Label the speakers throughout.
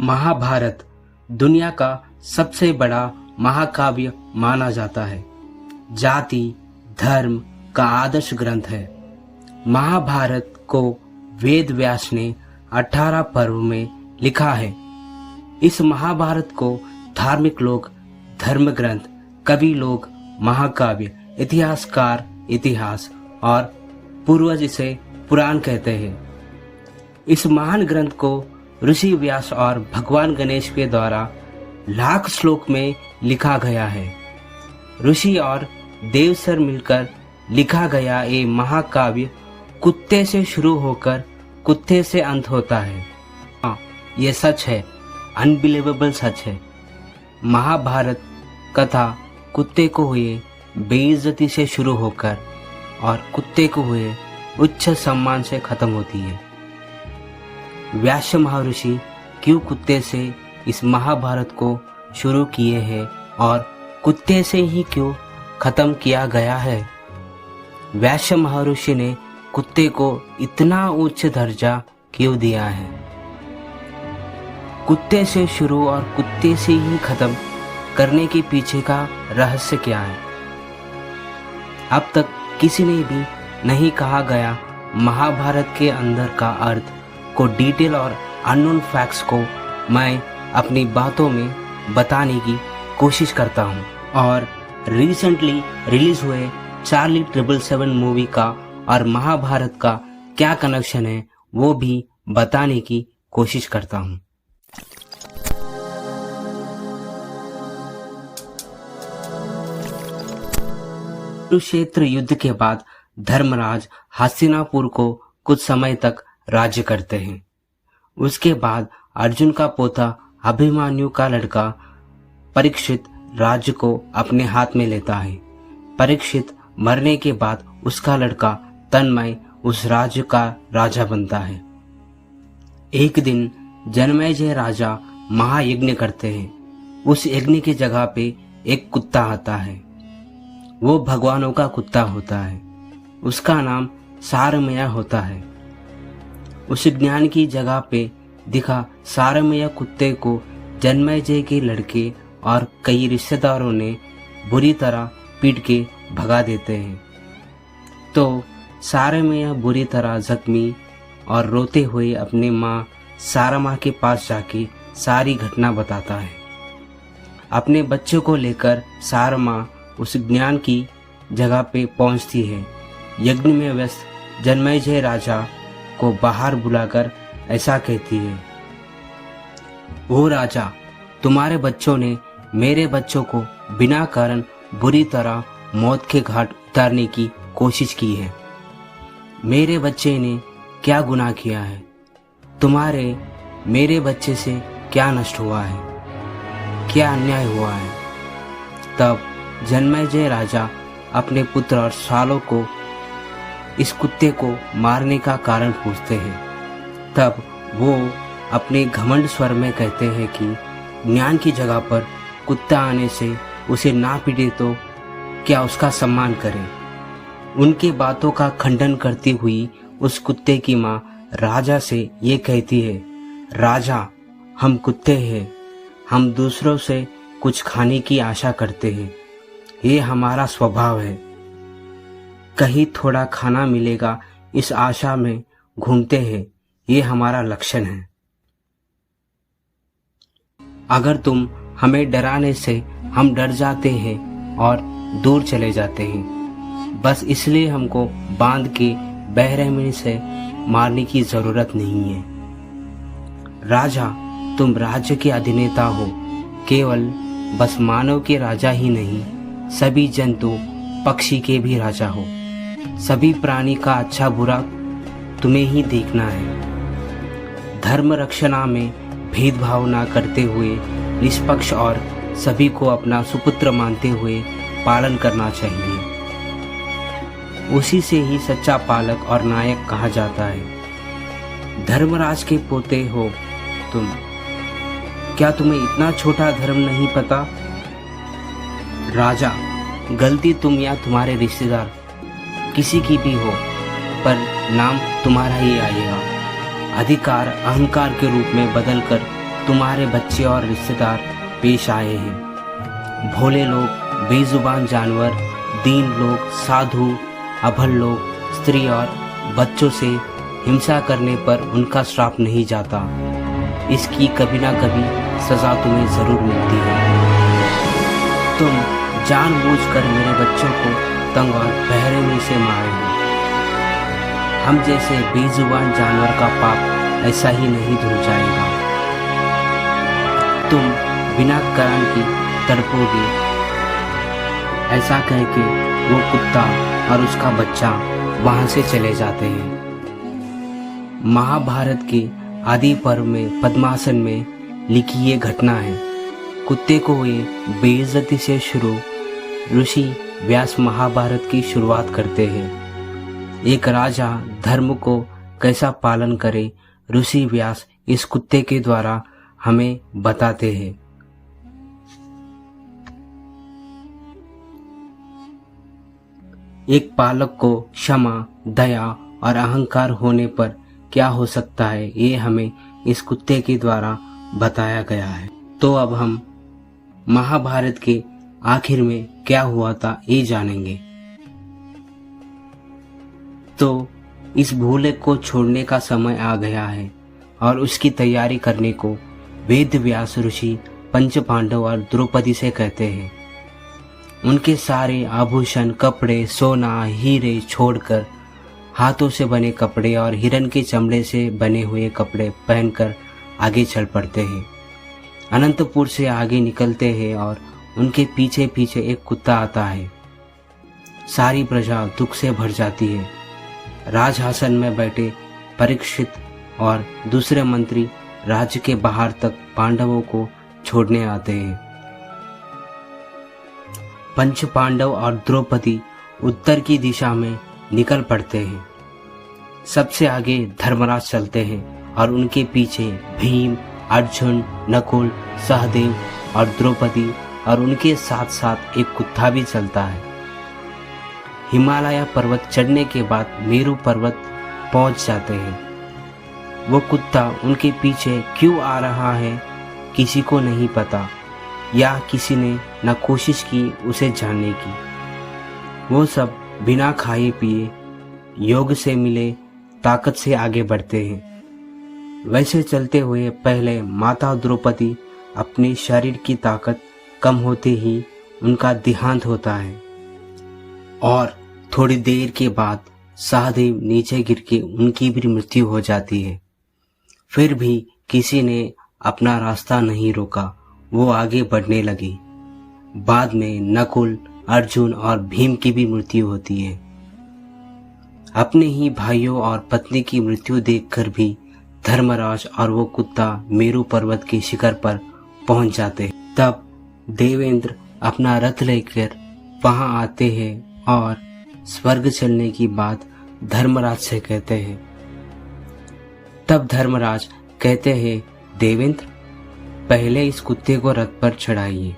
Speaker 1: महाभारत दुनिया का सबसे बड़ा महाकाव्य माना जाता है। जाति धर्म का आदर्श ग्रंथ है। महाभारत को वेद व्यास ने 18 पर्व में लिखा है। इस महाभारत को धार्मिक लोग धर्म ग्रंथ, कवि लोग महाकाव्य, इतिहासकार इतिहास और पूर्वज इसे पुराण कहते हैं। इस महान ग्रंथ को ऋषि व्यास और भगवान गणेश के द्वारा लाख श्लोक में लिखा गया है। ऋषि और देव सर मिलकर लिखा गया ये महाकाव्य कुत्ते से शुरू होकर कुत्ते से अंत होता है। हाँ, ये सच है, अनबिलीवेबल सच है। महाभारत कथा कुत्ते को हुए बेइज्जती से शुरू होकर और कुत्ते को हुए उच्च सम्मान से खत्म होती है। व्यास महर्षि क्यों कुत्ते से इस महाभारत को शुरू किए हैं और कुत्ते से ही क्यों खत्म किया गया है? व्यास महर्षि ने कुत्ते को इतना उच्च दर्जा क्यों दिया है? कुत्ते से शुरू और कुत्ते से ही खत्म करने के पीछे का रहस्य क्या है? अब तक किसी ने भी नहीं कहा गया। महाभारत के अंदर का अर्थ को डिटेल और अननोन फैक्ट्स को मैं अपनी बातों में बताने की कोशिश करता हूँ और रिसेंटली रिलीज हुए चार्ली 777 मूवी का और महाभारत का क्या कनेक्शन है वो भी बताने की कोशिश करता हूँ। कुरुक्षेत्र युद्ध के बाद धर्मराज हस्तिनापुर को कुछ समय तक राज्य करते हैं। उसके बाद अर्जुन का पोता अभिमन्यु का लड़का परीक्षित राज्य को अपने हाथ में लेता है। परीक्षित मरने के बाद उसका लड़का तन्मय उस राज्य का राजा बनता है। एक दिन जनमेजय राजा महायज्ञ करते हैं। उस यज्ञ की जगह पे एक कुत्ता आता है। वो भगवानों का कुत्ता होता है। उसका नाम सारमेय होता है। उस ज्ञान की जगह पे दिखा सारमेय कुत्ते को जनमेजय के लड़के और कई रिश्तेदारों ने बुरी तरह पीट के भगा देते हैं। तो सारमेय बुरी तरह जख्मी और रोते हुए अपने माँ सारमा के पास जाके सारी घटना बताता है। अपने बच्चे को लेकर सारमा उस ज्ञान की जगह पे पहुंचती है। यज्ञ में व्यस्त जनमेजय राजा को बाहर बुलाकर ऐसा कहती है, ओ राजा, तुम्हारे बच्चों ने मेरे बच्चों को बिना कारण बुरी तरह मौत के घाट उतारने की कोशिश की है। मेरे बच्चे ने क्या गुनाह किया है? तुम्हारे मेरे बच्चे से क्या नष्ट हुआ है? क्या अन्याय हुआ है? तब जनमेजय राजा अपने पुत्र और सालों को इस कुत्ते को मारने का कारण पूछते हैं। तब वो अपने घमंड स्वर में कहते हैं कि ज्ञान की जगह पर कुत्ता आने से उसे ना पीटे तो क्या उसका सम्मान करें। उनकी बातों का खंडन करती हुई उस कुत्ते की माँ राजा से ये कहती है, राजा, हम कुत्ते हैं। हम दूसरों से कुछ खाने की आशा करते हैं। ये हमारा स्वभाव है। कहीं थोड़ा खाना मिलेगा इस आशा में घूमते हैं। ये हमारा लक्षण है। अगर तुम हमें डराने से हम डर जाते हैं और दूर चले जाते हैं। बस इसलिए हमको बांध के बेरहमी से मारने की जरूरत नहीं है। राजा, तुम राज्य के अधिनेता हो। केवल बस मानव के राजा ही नहीं, सभी जंतु पक्षी के भी राजा हो। सभी प्राणी का अच्छा बुरा तुम्हें ही देखना है। धर्म रक्षणा में भेदभाव ना करते हुए निष्पक्ष और सभी को अपना सुपुत्र मानते हुए पालन करना चाहिए। उसी से ही सच्चा पालक और नायक कहा जाता है। धर्मराज के पोते हो तुम। क्या तुम्हें इतना छोटा धर्म नहीं पता? राजा, गलती तुम या तुम्हारे रिश्तेदार किसी की भी हो, पर नाम तुम्हारा ही आएगा। अधिकार अहंकार के रूप में बदलकर तुम्हारे बच्चे और रिश्तेदार पेश आए हैं। भोले लोग, बेजुबान जानवर, दीन लोग, साधु, अभल लोग, स्त्री और बच्चों से हिंसा करने पर उनका श्राप नहीं जाता। इसकी कभी ना कभी सजा तुम्हें जरूर मिलती है। तुम जानबूझकर मेरे बच्चों को तंग और बेरहमी से मारे हो। हम जैसे बेजुबान जानवर का पाप ऐसा ही नहीं धुल जाएगा। तुम बिना कारण की तड़पोगे। ऐसा कह के वो कुत्ता और उसका बच्चा वहां से चले जाते हैं। महाभारत के आदि पर्व में पद्मासन में लिखी ये घटना है। कुत्ते को हुए बेइज्जती से शुरू ऋषि व्यास महाभारत की शुरुआत करते हैं। एक राजा धर्म को कैसा पालन करे, ऋषि व्यास इस कुत्ते के द्वारा हमें बताते हैं। एक पालक को क्षमा, दया और अहंकार होने पर क्या हो सकता है, ये हमें इस कुत्ते के द्वारा बताया गया है। तो अब हम महाभारत के आखिर में क्या हुआ था ये जानेंगे। तो इस भूले को छोड़ने का समय आ गया है और उसकी तैयारी करने को वेद व्यास ऋषि पंच पांडव और द्रौपदी से कहते हैं। उनके सारे आभूषण, कपड़े, सोना, हीरे छोड़कर हाथों से बने कपड़े और हिरन के चमड़े से बने हुए कपड़े पहनकर आगे चल पड़ते हैं। अनंतपुर से आगे निकलते हैं और उनके पीछे पीछे एक कुत्ता आता है। सारी प्रजा दुख से भर जाती है। राजहासन में बैठे परीक्षित और दूसरे मंत्री राज्य के बाहर तक पांडवों को छोड़ने आते हैं। पंच पांडव और द्रौपदी उत्तर की दिशा में निकल पड़ते हैं। सबसे आगे धर्मराज चलते हैं और उनके पीछे भीम, अर्जुन, नकुल, सहदेव और द्रौपदी और उनके साथ साथ एक कुत्ता भी चलता है। हिमालय पर्वत चढ़ने के बाद मेरू पर्वत पहुंच जाते हैं। वो कुत्ता उनके पीछे क्यों आ रहा है किसी को नहीं पता, या किसी ने न कोशिश की उसे जानने की। वो सब बिना खाए पिए योग से मिले ताकत से आगे बढ़ते हैं। वैसे चलते हुए पहले माता द्रौपदी अपने शरीर की ताकत कम होते ही उनका देहांत होता है और थोड़ी देर के बाद सहदेव नीचे गिर के उनकी भी मृत्यु हो जाती है। फिर भी किसी ने अपना रास्ता नहीं रोका, वो आगे बढ़ने लगी। बाद में नकुल, अर्जुन और भीम की भी मृत्यु होती है। अपने ही भाइयों और पत्नी की मृत्यु देखकर भी धर्मराज और वो कुत्ता मेरू पर्वत के शिखर पर पहुंच जाते हैं। तब देवेंद्र अपना रथ लेकर वहां आते हैं और स्वर्ग चलने की बात धर्मराज से कहते हैं। तब धर्मराज कहते हैं, देवेंद्र पहले इस कुत्ते को रथ पर चढ़ाइए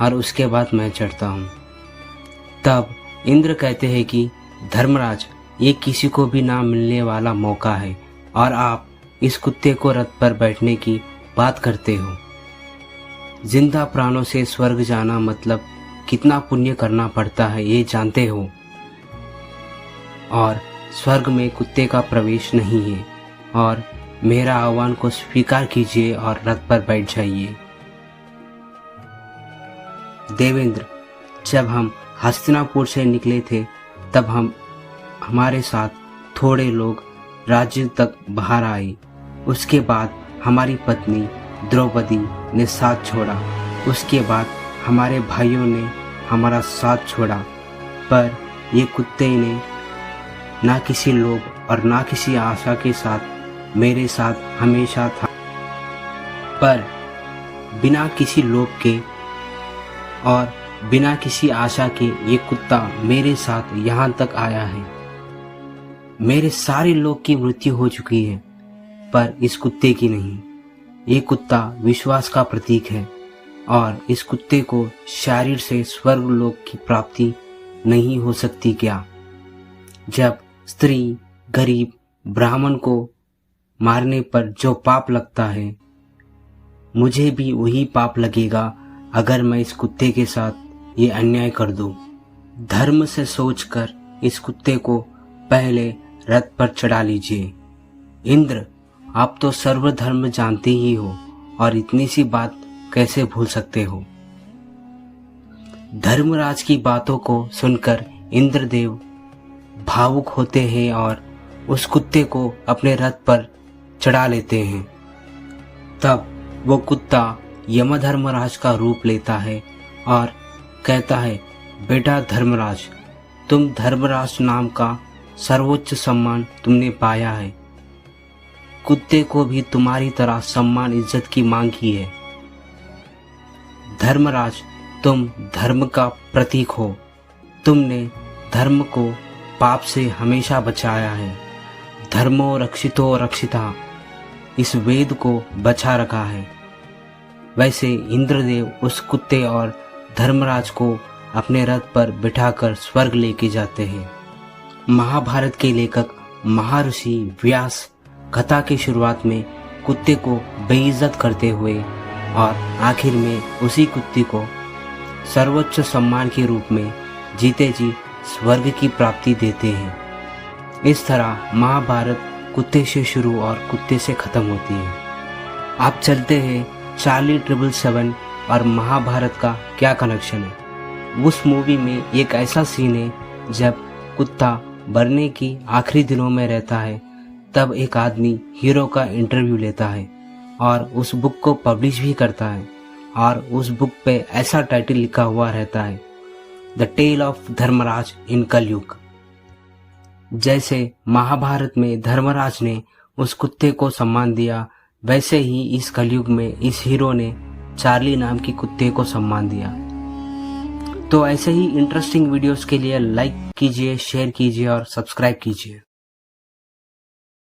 Speaker 1: और उसके बाद मैं चढ़ता हूँ। तब इंद्र कहते हैं कि धर्मराज, ये किसी को भी ना मिलने वाला मौका है और आप इस कुत्ते को रथ पर बैठने की बात करते हो। जिंदा प्राणों से स्वर्ग जाना मतलब कितना पुण्य करना पड़ता है ये जानते हो, और स्वर्ग में कुत्ते का प्रवेश नहीं है, और मेरा आह्वान को स्वीकार कीजिए और रथ पर बैठ जाइए। देवेंद्र, जब हम हस्तिनापुर से निकले थे तब हमारे साथ थोड़े लोग राज्य तक बाहर आए। उसके बाद हमारी पत्नी द्रौपदी ने साथ छोड़ा। उसके बाद हमारे भाइयों ने हमारा साथ छोड़ा, पर ये कुत्ते ने ना किसी लोभ और ना किसी आशा के साथ मेरे साथ हमेशा था। पर बिना किसी लोभ के और बिना किसी आशा के ये कुत्ता मेरे साथ यहाँ तक आया है। मेरे सारे लोग की मृत्यु हो चुकी है, पर इस कुत्ते की नहीं। ये कुत्ता विश्वास का प्रतीक है और इस कुत्ते को शरीर से स्वर्ग लोक की प्राप्ति नहीं हो सकती क्या? जब स्त्री, गरीब, ब्राह्मण को मारने पर जो पाप लगता है, मुझे भी वही पाप लगेगा अगर मैं इस कुत्ते के साथ ये अन्याय कर दूं। धर्म से सोचकर इस कुत्ते को पहले रथ पर चढ़ा लीजिए। इंद्र, आप तो सर्वधर्म जानते ही हो और इतनी सी बात कैसे भूल सकते हो। धर्मराज की बातों को सुनकर इंद्रदेव भावुक होते हैं और उस कुत्ते को अपने रथ पर चढ़ा लेते हैं। तब वो कुत्ता यमधर्मराज का रूप लेता है और कहता है, बेटा धर्मराज, तुम धर्मराज नाम का सर्वोच्च सम्मान तुमने पाया है। कुत्ते को भी तुम्हारी तरह सम्मान इज्जत की मांग की है। धर्मराज, तुम धर्म का प्रतीक हो। तुमने धर्म को पाप से हमेशा बचाया है। धर्मो रक्षितो रक्षिता, इस वेद को बचा रखा है। वैसे इंद्रदेव उस कुत्ते और धर्मराज को अपने रथ पर बिठाकर स्वर्ग लेके जाते हैं। महाभारत के लेखक महर्षि व्यास कथा की शुरुआत में कुत्ते को बेइज्जत करते हुए और आखिर में उसी कुत्ते को सर्वोच्च सम्मान के रूप में जीते जी स्वर्ग की प्राप्ति देते हैं। इस तरह महाभारत कुत्ते से शुरू और कुत्ते से खत्म होती है। आप चलते हैं चार्ली 777 और महाभारत का क्या कनेक्शन है। उस मूवी में एक ऐसा सीन है जब कुत्ता मरने की आखिरी दिनों में रहता है, तब एक आदमी हीरो का इंटरव्यू लेता है और उस बुक को पब्लिश भी करता है और उस बुक पे ऐसा टाइटल लिखा हुआ रहता है, द टेल ऑफ धर्मराज इन कलयुग। जैसे महाभारत में धर्मराज ने उस कुत्ते को सम्मान दिया, वैसे ही इस कलयुग में इस हीरो ने चार्ली नाम की कुत्ते को सम्मान दिया। तो ऐसे ही इंटरेस्टिंग वीडियोस के लिए लाइक कीजिए, शेयर कीजिए और सब्सक्राइब कीजिए।